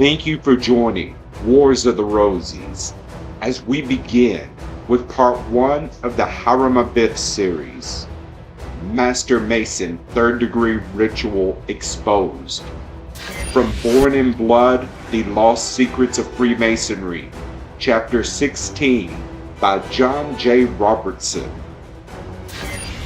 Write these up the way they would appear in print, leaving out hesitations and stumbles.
Thank you for joining Wars of the Rosies as we begin with part 1 of the Hiram Abiff Series, Master Mason Third Degree Ritual Exposed. From Born in Blood, The Lost Secrets of Freemasonry, Chapter 16 by John J. Robertson.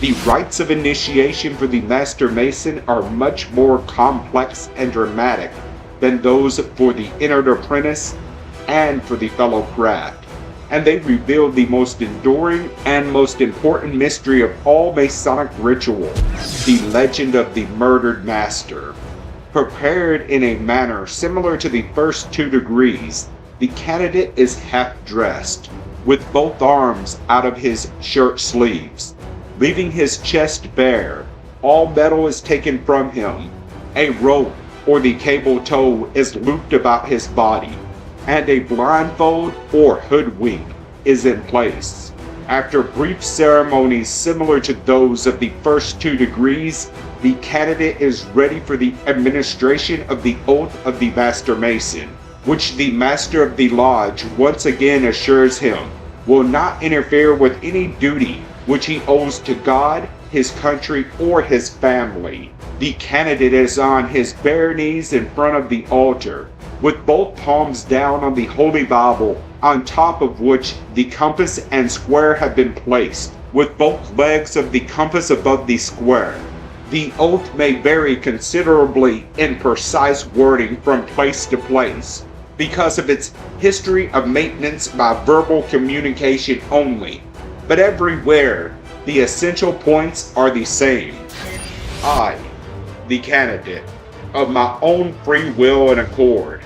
The rites of initiation for the Master Mason are much more complex and dramatic than those for the entered apprentice and for the fellow craft, and they reveal the most enduring and most important mystery of all Masonic ritual, the legend of the murdered master. Prepared in a manner similar to the first 2 degrees, the candidate is half-dressed, with both arms out of his shirt sleeves, leaving his chest bare. All metal is taken from him. A rope or the cable tow is looped about his body, and a blindfold or hoodwink is in place. After brief ceremonies similar to those of the first 2 degrees, the candidate is ready for the administration of the oath of the Master Mason, which the Master of the Lodge once again assures him will not interfere with any duty which he owes to God, his country, or his family. The candidate is on his bare knees in front of the altar, with both palms down on the Holy Bible, on top of which the compass and square have been placed, with both legs of the compass above the square. The oath may vary considerably in precise wording from place to place, because of its history of maintenance by verbal communication only, but everywhere the essential points are the same. I, the candidate, of my own free will and accord,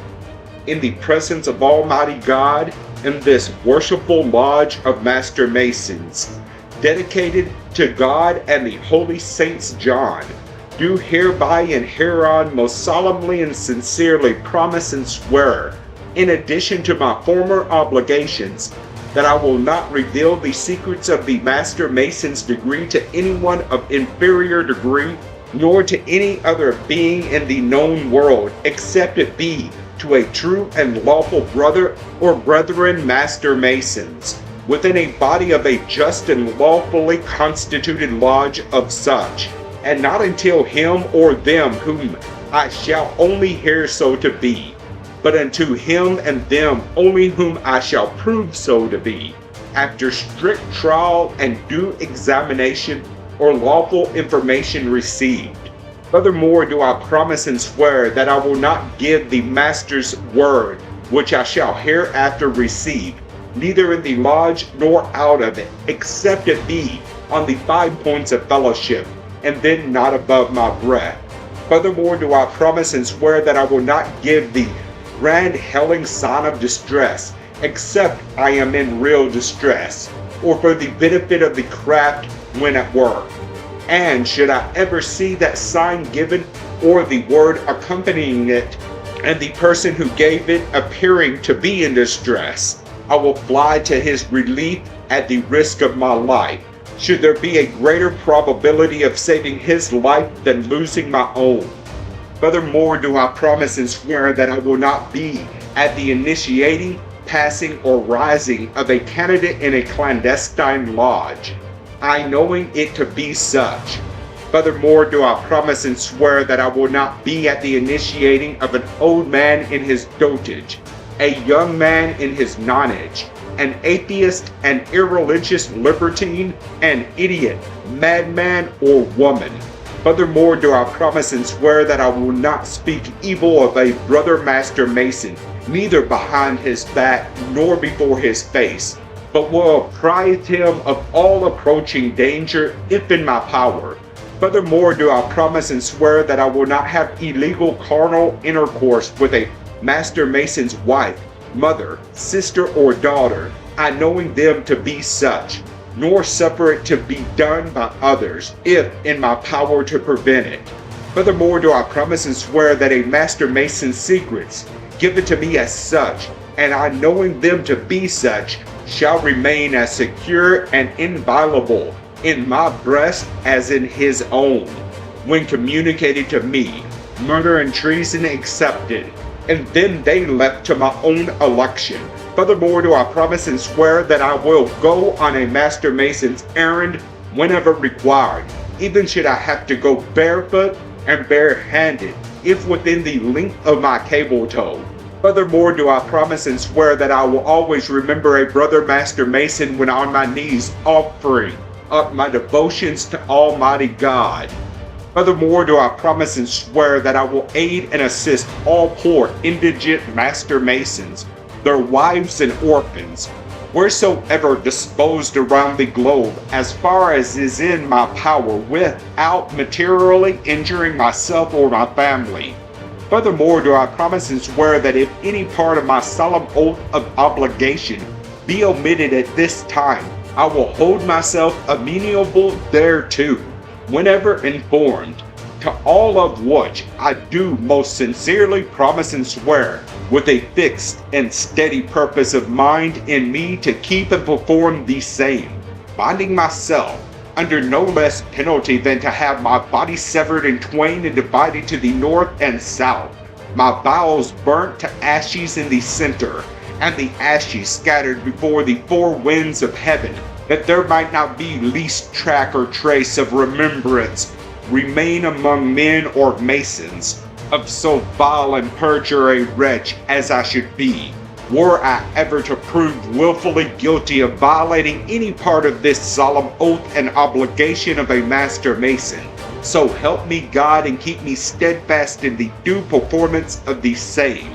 in the presence of Almighty God, in this worshipful lodge of Master Masons, dedicated to God and the Holy Saints John, do hereby and hereon most solemnly and sincerely promise and swear, in addition to my former obligations, that I will not reveal the secrets of the Master Mason's degree to anyone of inferior degree, nor to any other being in the known world, except it be to a true and lawful brother or brethren Master Masons, within a body of a just and lawfully constituted lodge of such, and not until him or them whom I shall only hear so to be, but unto him and them only whom I shall prove so to be, after strict trial and due examination or lawful information received. Furthermore do I promise and swear that I will not give the Master's word, which I shall hereafter receive, neither in the lodge nor out of it, except it be on the 5 points of fellowship, and then not above my breath. Furthermore do I promise and swear that I will not give the grand helling sign of distress, except I am in real distress, or for the benefit of the craft when at work. And should I ever see that sign given, or the word accompanying it, and the person who gave it appearing to be in distress, I will fly to his relief at the risk of my life, should there be a greater probability of saving his life than losing my own. Furthermore do I promise and swear that I will not be at the initiating, passing, or rising of a candidate in a clandestine lodge, I knowing it to be such. Furthermore do I promise and swear that I will not be at the initiating of an old man in his dotage, a young man in his nonage, an atheist, an irreligious libertine, an idiot, madman, or woman. Furthermore do I promise and swear that I will not speak evil of a brother Master Mason, neither behind his back nor before his face, but will apprise him of all approaching danger if in my power. Furthermore do I promise and swear that I will not have illegal carnal intercourse with a Master Mason's wife, mother, sister, or daughter, I knowing them to be such, nor suffer it to be done by others, if in my power to prevent it. Furthermore do I promise and swear that a Master Mason's secrets, given to me as such, and I knowing them to be such, shall remain as secure and inviolable in my breast as in his own, when communicated to me, murder and treason excepted, and then they left to my own election. Furthermore, do I promise and swear that I will go on a Master Mason's errand whenever required, even should I have to go barefoot and barehanded, if within the length of my cable toe. Furthermore, do I promise and swear that I will always remember a brother Master Mason when on my knees offering up my devotions to Almighty God. Furthermore, do I promise and swear that I will aid and assist all poor indigent Master Masons, their wives and orphans, wheresoever disposed around the globe, as far as is in my power, without materially injuring myself or my family. Furthermore, do I promise and swear that if any part of my solemn oath of obligation be omitted at this time, I will hold myself amenable thereto, whenever informed, to all of which I do most sincerely promise and swear, with a fixed and steady purpose of mind in me to keep and perform the same, binding myself under no less penalty than to have my body severed in twain and divided to the north and south, my bowels burnt to ashes in the center, and the ashes scattered before the four winds of heaven, that there might not be least track or trace of remembrance remain among men or Masons of so vile and perjure a wretch as I should be, were I ever to prove willfully guilty of violating any part of this solemn oath and obligation of a Master Mason. So help me God and keep me steadfast in the due performance of the same.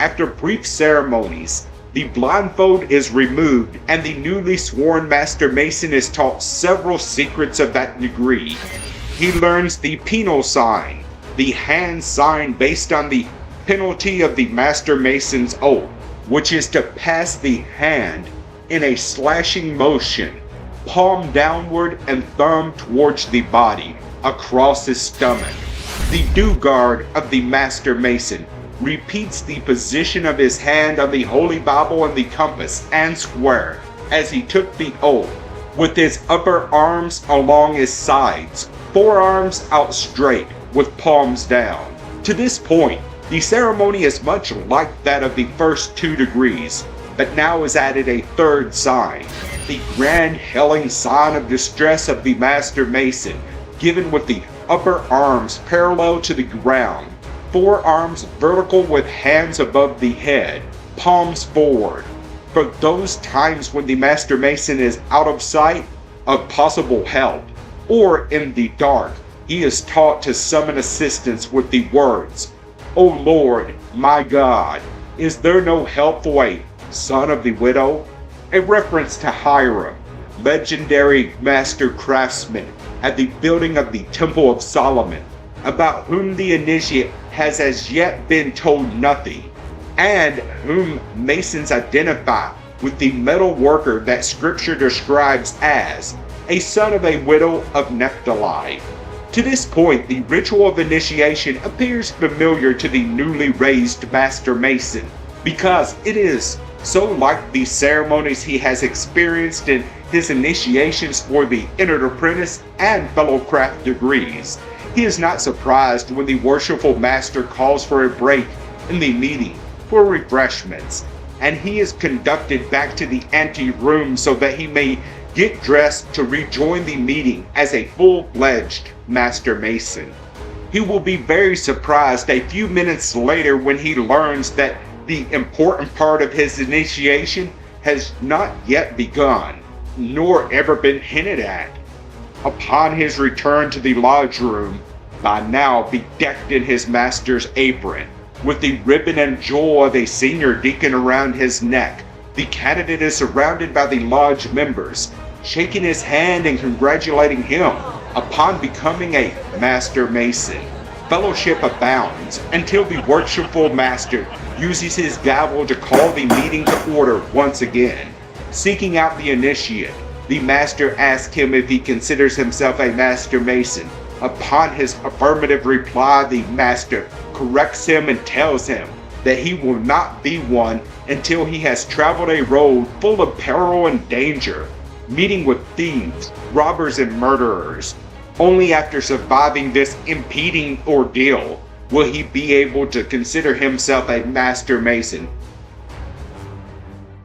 After brief ceremonies, the blindfold is removed and the newly sworn Master Mason is taught several secrets of that degree. He learns the penal sign, the hand sign based on the penalty of the Master Mason's oath, which is to pass the hand in a slashing motion, palm downward and thumb towards the body, across his stomach. The due guard of the Master Mason repeats the position of his hand on the Holy Bible and the compass and square, as he took the oath, with his upper arms along his sides, forearms out straight, with palms down. To this point, the ceremony is much like that of the first 2 degrees, but now is added a third sign, the grand hailing sign of distress of the Master Mason, given with the upper arms parallel to the ground, forearms vertical with hands above the head, palms forward. For those times when the Master Mason is out of sight of possible help, or in the dark, he is taught to summon assistance with the words, O Lord, my God, is there no help for a son of the widow? A reference to Hiram, legendary master craftsman at the building of the Temple of Solomon, about whom the initiate has as yet been told nothing, and whom Masons identify with the metal worker that Scripture describes as a son of a widow of Naphtali. To this point, the ritual of initiation appears familiar to the newly raised Master Mason, because it is so like the ceremonies he has experienced in his initiations for the entered apprentice and fellow craft degrees. He is not surprised when the worshipful master calls for a break in the meeting for refreshments, and he is conducted back to the ante-room so that he may get dressed to rejoin the meeting as a full-fledged Master Mason. He will be very surprised a few minutes later when he learns that the important part of his initiation has not yet begun, nor ever been hinted at. Upon his return to the lodge room, by now bedecked in his master's apron, with the ribbon and jewel of a senior deacon around his neck, the candidate is surrounded by the lodge members, shaking his hand and congratulating him upon becoming a Master Mason. Fellowship abounds until the worshipful master uses his gavel to call the meeting to order once again. Seeking out the initiate, the master asks him if he considers himself a Master Mason. Upon his affirmative reply, the master corrects him and tells him that he will not be one until he has traveled a road full of peril and danger, meeting with thieves, robbers, and murderers. Only after surviving this impeding ordeal will he be able to consider himself a Master Mason.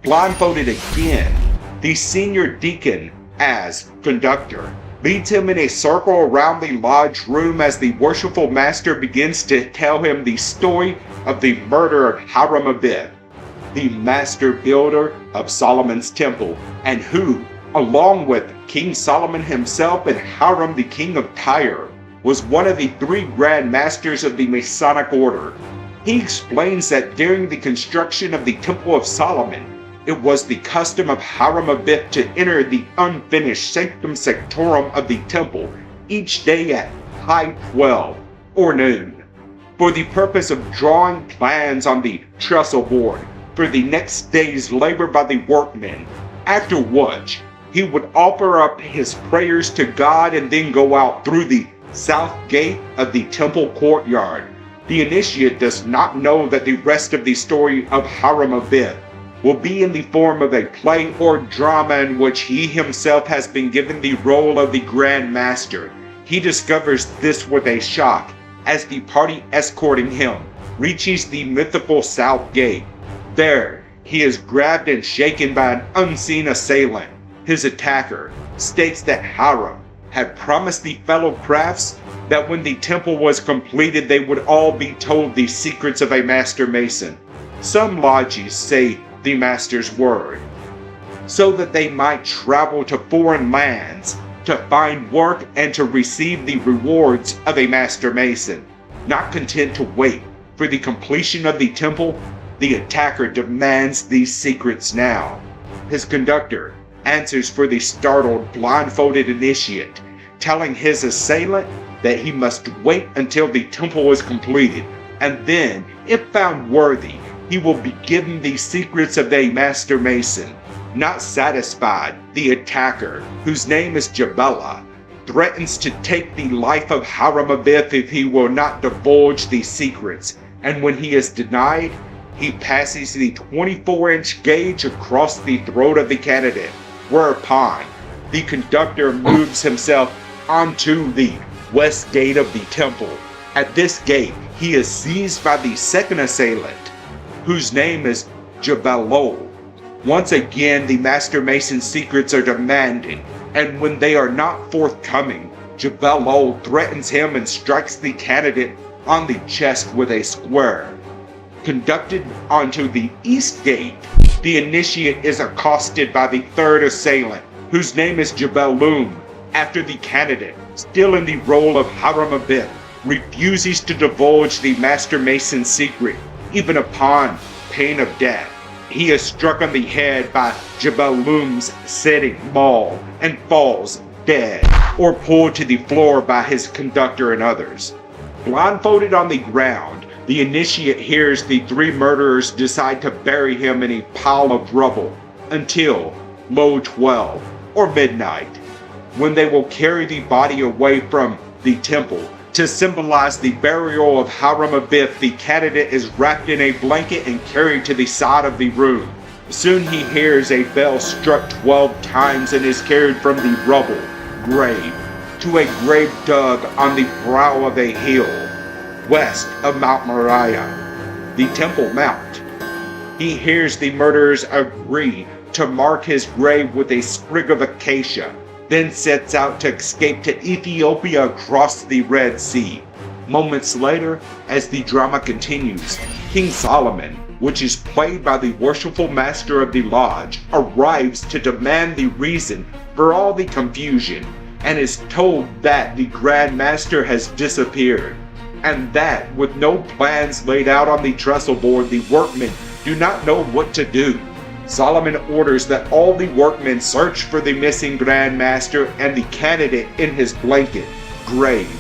Blindfolded again, the senior deacon, as conductor, leads him in a circle around the lodge room as the worshipful master begins to tell him the story of the murder of Hiram Abiff, the master builder of Solomon's temple, and who, along with King Solomon himself and Hiram the king of Tyre, was one of the 3 Grand Masters of the Masonic Order. He explains that during the construction of the Temple of Solomon, it was the custom of Hiram Abiff to enter the unfinished Sanctum Sanctorum of the temple each day at high 12 or noon, for the purpose of drawing plans on the trestle board for the next day's labor by the workmen, after which he would offer up his prayers to God and then go out through the south gate of the temple courtyard. The initiate does not know that the rest of the story of Hiram Abiff will be in the form of a play or drama in which he himself has been given the role of the Grand Master. He discovers this with a shock as the party escorting him reaches the mythical South Gate. There, he is grabbed and shaken by an unseen assailant. His attacker states that Hiram had promised the fellow crafts that when the temple was completed they would all be told the secrets of a Master Mason. Some lodges say the Master's word, so that they might travel to foreign lands to find work and to receive the rewards of a Master Mason. Not content to wait for the completion of the temple, the attacker demands these secrets now. His conductor answers for the startled, blindfolded initiate, telling his assailant that he must wait until the temple is completed, and then, if found worthy, he will be given the secrets of a Master Mason. Not satisfied, the attacker, whose name is Jabella, threatens to take the life of Hiram Abiff if he will not divulge the secrets, and when he is denied, he passes the 24-inch gauge across the throat of the candidate, whereupon the conductor moves himself onto the west gate of the temple. At this gate, he is seized by the second assailant, whose name is Jabelo. Once again, the Master Mason's secrets are demanded, and when they are not forthcoming, Jabelo threatens him and strikes the candidate on the chest with a square. Conducted onto the east gate, the initiate is accosted by the third assailant, whose name is Jabelum, after the candidate, still in the role of Hiram Abiff, refuses to divulge the Master Mason's secret, even upon pain of death. He is struck on the head by Jabelum's setting maul and falls dead, or pulled to the floor by his conductor and others. Blindfolded on the ground, the initiate hears the 3 murderers decide to bury him in a pile of rubble until low 12 or midnight, when they will carry the body away from the temple. To symbolize the burial of Hiram Abiff, the candidate is wrapped in a blanket and carried to the side of the room. Soon he hears a bell struck 12 times and is carried from the rubble grave to a grave dug on the brow of a hill west of Mount Moriah, the Temple Mount. He hears the murderers agree to mark his grave with a sprig of acacia, then sets out to escape to Ethiopia across the Red Sea. Moments later, as the drama continues, King Solomon, which is played by the worshipful master of the lodge, arrives to demand the reason for all the confusion, and is told that the Grand Master has disappeared, and that with no plans laid out on the trestle board, the workmen do not know what to do. Solomon orders that all the workmen search for the missing Grand Master and the candidate in his blanket grave.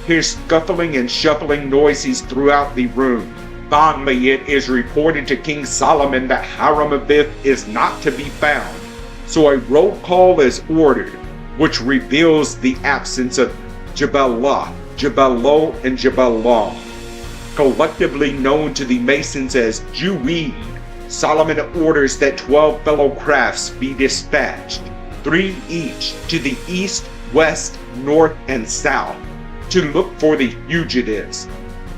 Hears scuffling and shuffling noises throughout the room. Finally, it is reported to King Solomon that Hiram Abiff is not to be found, so a roll call is ordered, which reveals the absence of Jabellah, Jabelo, and Jabellah, collectively known to the Masons as Jeweed. Solomon orders that 12 fellow crafts be dispatched, 3 each, to the east, west, north, and south, to look for the fugitives.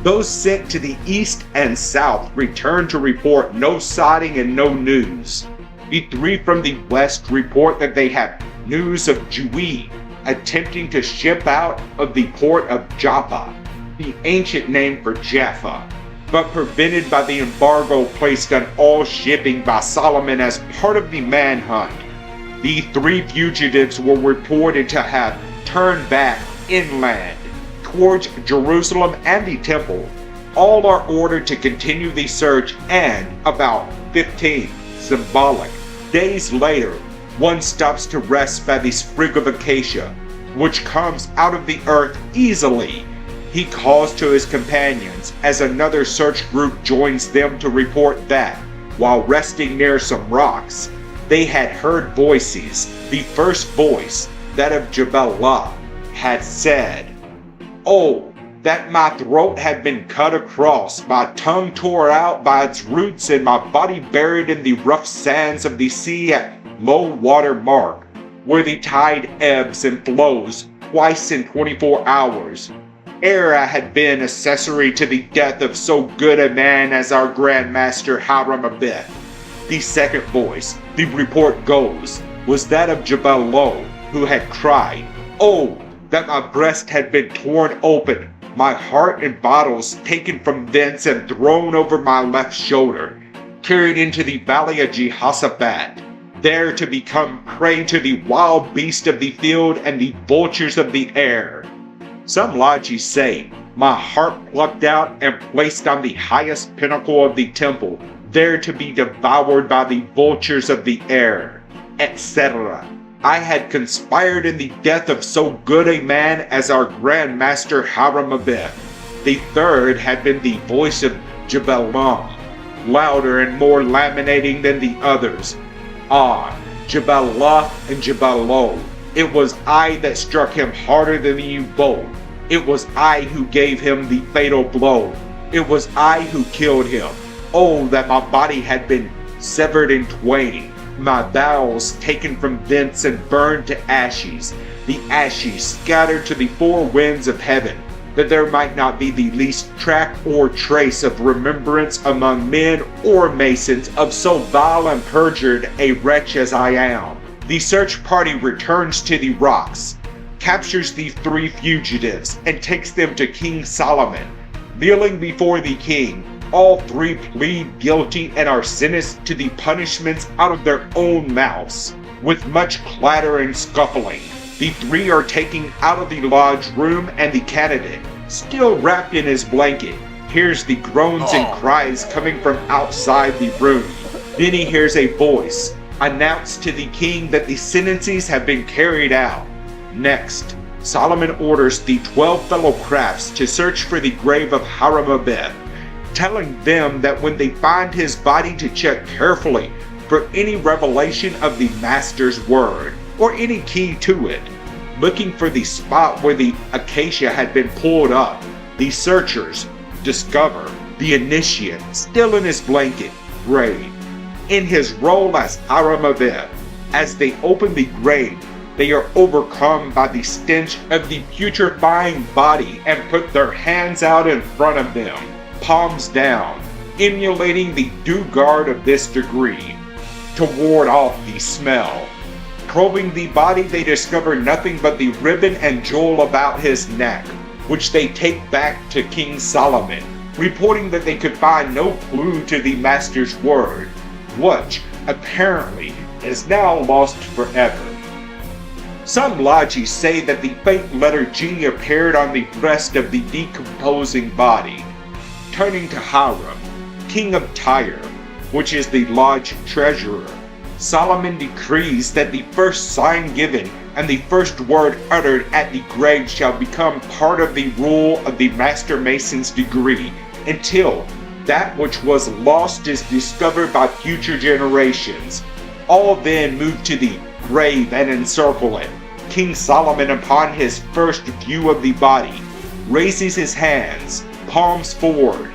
Those sent to the east and south returned to report no sighting and no news. The three from the west report that they have news of Jui attempting to ship out of the port of Joppa, the ancient name for Jaffa, but prevented by the embargo placed on all shipping by Solomon as part of the manhunt. The three fugitives were reported to have turned back inland towards Jerusalem and the temple. All are ordered to continue the search, and about 15 symbolic days later, one stops to rest by the sprig of acacia, which comes out of the earth easily. He calls to his companions as another search group joins them to report that, while resting near some rocks, they had heard voices. The first voice, that of Jabal, had said, "Oh, that my throat had been cut across, my tongue tore out by its roots, and my body buried in the rough sands of the sea at low water mark, where the tide ebbs and flows twice in 24 hours. Ere I had been accessory to the death of so good a man as our Grand Master Hiram Abiff." The second voice, the report goes, was that of Jabal, who had cried, "Oh, that my breast had been torn open, my heart and vitals taken from thence and thrown over my left shoulder, carried into the valley of Jehoshaphat, there to become prey to the wild beasts of the field and the vultures of the air." Some lodges say, "My heart plucked out and placed on the highest pinnacle of the temple, there to be devoured by the vultures of the air," etc. I had conspired in the death of so good a man as our Grand Master Hiram Abiff. The third had been the voice of Jabal, louder and more laminating than the others. "Ah, Jabal and Jabal, it was I that struck him harder than you both. It was I who gave him the fatal blow. It was I who killed him. Oh, that my body had been severed in twain, my bowels taken from thence and burned to ashes, the ashes scattered to the four winds of heaven, that there might not be the least track or trace of remembrance among men or Masons of so vile and perjured a wretch as I am." The search party returns to the rocks, captures the three fugitives, and takes them to King Solomon. Kneeling before the king, all three plead guilty and are sentenced to the punishments out of their own mouths. With much clatter and scuffling, the three are taken out of the lodge room, and the candidate, still wrapped in his blanket, hears the groans and cries coming from outside the room. Then he hears a voice announce to the king that the sentences have been carried out. Next, Solomon orders the 12 fellow crafts to search for the grave of Hiram Abiff, telling them that when they find his body to check carefully for any revelation of the master's word or any key to it. Looking for the spot where the acacia had been pulled up, the searchers discover the initiate still in his blanket, grave, in his role as Hiram Abiff. As they open the grave, they are overcome by the stench of the putrefying body and put their hands out in front of them, palms down, emulating the due guard of this degree, to ward off the smell. Probing the body, they discover nothing but the ribbon and jewel about his neck, which they take back to King Solomon, reporting that they could find no clue to the master's word, which apparently is now lost forever. Some lodges say that the faint letter G appeared on the breast of the decomposing body. Turning to Hiram, king of Tyre, which is the lodge treasurer, Solomon decrees that the first sign given and the first word uttered at the grave shall become part of the rule of the Master Mason's degree, until that which was lost is discovered by future generations. All then move to the grave and encircle it. King Solomon, upon his first view of the body, raises his hands, palms forward,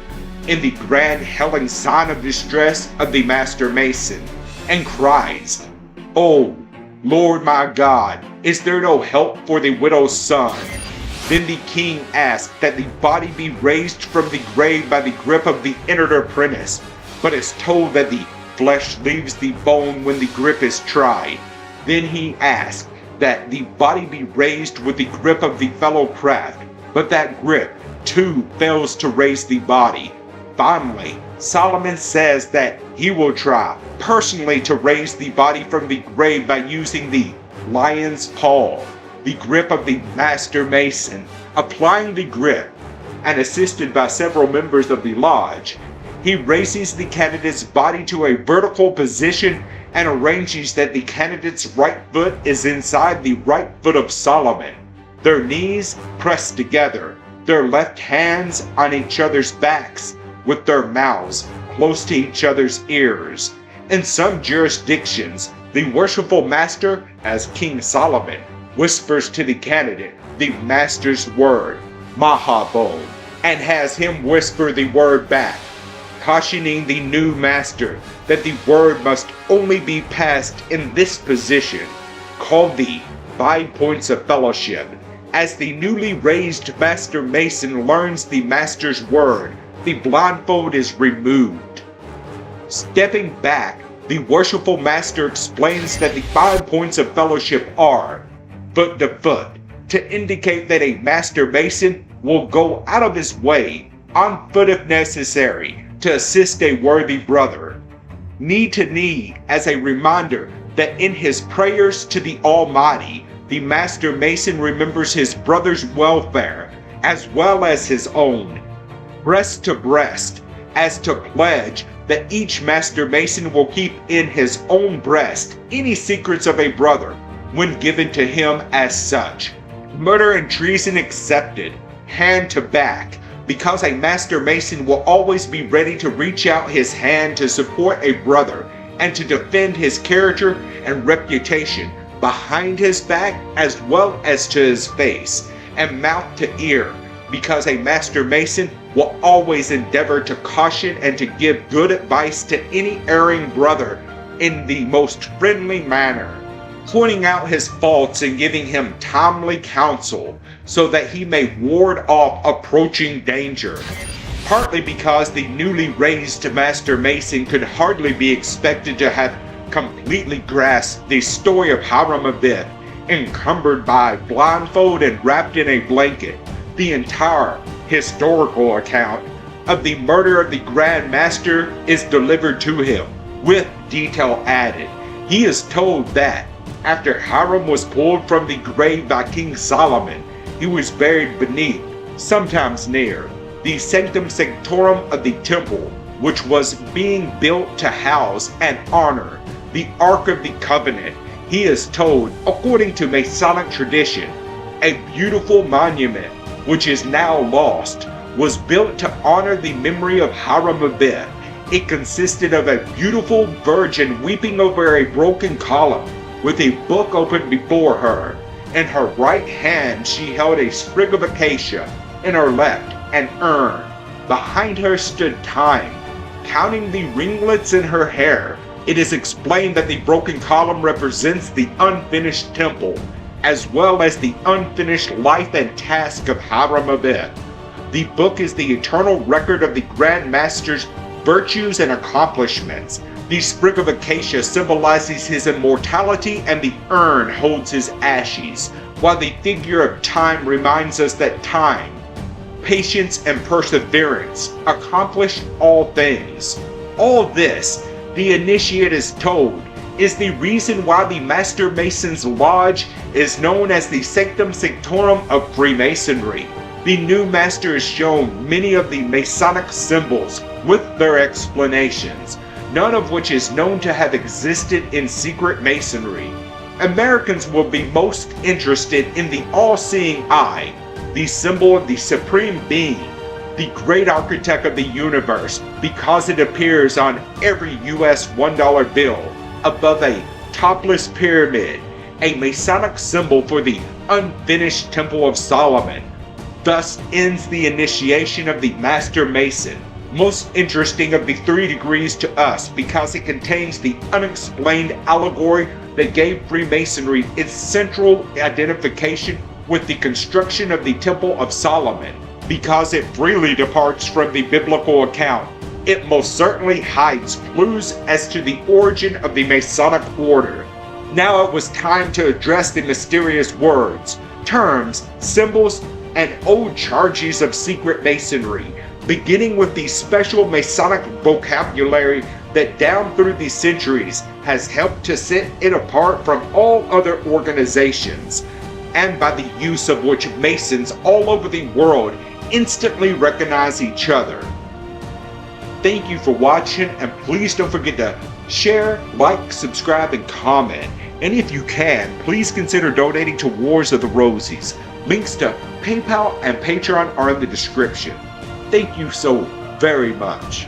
in the grand hailing sign of distress of the Master Mason, and cries, "Oh, Lord my God, is there no help for the widow's son?" Then the king asked that the body be raised from the grave by the grip of the entered apprentice, but is told that the flesh leaves the bone when the grip is tried. Then he asked that the body be raised with the grip of the fellow craft, but that grip too fails to raise the body. Finally, Solomon says that he will try personally to raise the body from the grave by using the lion's paw, the grip of the master mason. Applying the grip, and assisted by several members of the lodge, he raises the candidate's body to a vertical position and arranges that the candidate's right foot is inside the right foot of Solomon, their knees pressed together, their left hands on each other's backs, with their mouths close to each other's ears. In some jurisdictions, the worshipful master, as King Solomon, whispers to the candidate the master's word, Mahabon, and has him whisper the word back, cautioning the new master that the word must only be passed in this position, called the 5 points of fellowship. As the newly raised master mason learns the master's word, the blindfold is removed. Stepping back, the worshipful master explains that the 5 points of fellowship are foot to foot, to indicate that a master mason will go out of his way, on foot if necessary, to assist a worthy brother. Knee to knee, as a reminder that in his prayers to the Almighty, the master mason remembers his brother's welfare as well as his own. Breast to breast, as to pledge that each master mason will keep in his own breast any secrets of a brother when given to him as such. Murder and treason accepted, hand to back, because a master mason will always be ready to reach out his hand to support a brother and to defend his character and reputation behind his back as well as to his face, and mouth to ear, because a master mason will always endeavor to caution and to give good advice to any erring brother in the most friendly manner, pointing out his faults and giving him timely counsel so that he may ward off approaching danger. Partly because the newly raised master mason could hardly be expected to have completely grasped the story of Hiram Abiff, encumbered by blindfold and wrapped in a blanket, the entire historical account of the murder of the Grand Master is delivered to him, with detail added. He is told that after Hiram was pulled from the grave by King Solomon, he was buried beneath, sometimes near, the sanctum sanctorum of the temple, which was being built to house and honor the Ark of the Covenant. He is told, according to Masonic tradition, a beautiful monument, which is now lost, was built to honor the memory of Hiram Abiff. It consisted of a beautiful virgin weeping over a broken column, with a book open before her. In her right hand she held a sprig of acacia, in her left an urn. Behind her stood Time, counting the ringlets in her hair. It is explained that the broken column represents the unfinished temple, as well as the unfinished life and task of Hiram Abiff. The book is the eternal record of the Grand Master's virtues and accomplishments. The sprig of acacia symbolizes his immortality, and the urn holds his ashes, while the figure of Time reminds us that time, patience, and perseverance accomplish all things. All this, the initiate is told, is the reason why the Master Mason's Lodge is known as the Sanctum Sanctorum of Freemasonry. The new master is shown many of the Masonic symbols with their explanations, none of which is known to have existed in secret Masonry. Americans will be most interested in the all-seeing eye, the symbol of the Supreme Being, the great architect of the universe, because it appears on every US $1 bill above a topless pyramid, a Masonic symbol for the unfinished Temple of Solomon. Thus ends the initiation of the Master Mason, most interesting of the 3 degrees to us because it contains the unexplained allegory that gave Freemasonry its central identification with the construction of the Temple of Solomon, because it freely departs from the biblical account. It most certainly hides clues as to the origin of the Masonic order. Now it was time to address the mysterious words, terms, symbols, and old charges of secret Masonry, beginning with the special Masonic vocabulary that down through the centuries has helped to set it apart from all other organizations, and by the use of which Masons all over the world instantly recognize each other. Thank you for watching, and please don't forget to share, like, subscribe, and comment. And if you can, please consider donating to Wars of the Rosies. Links to PayPal and Patreon are in the description. Thank you so very much.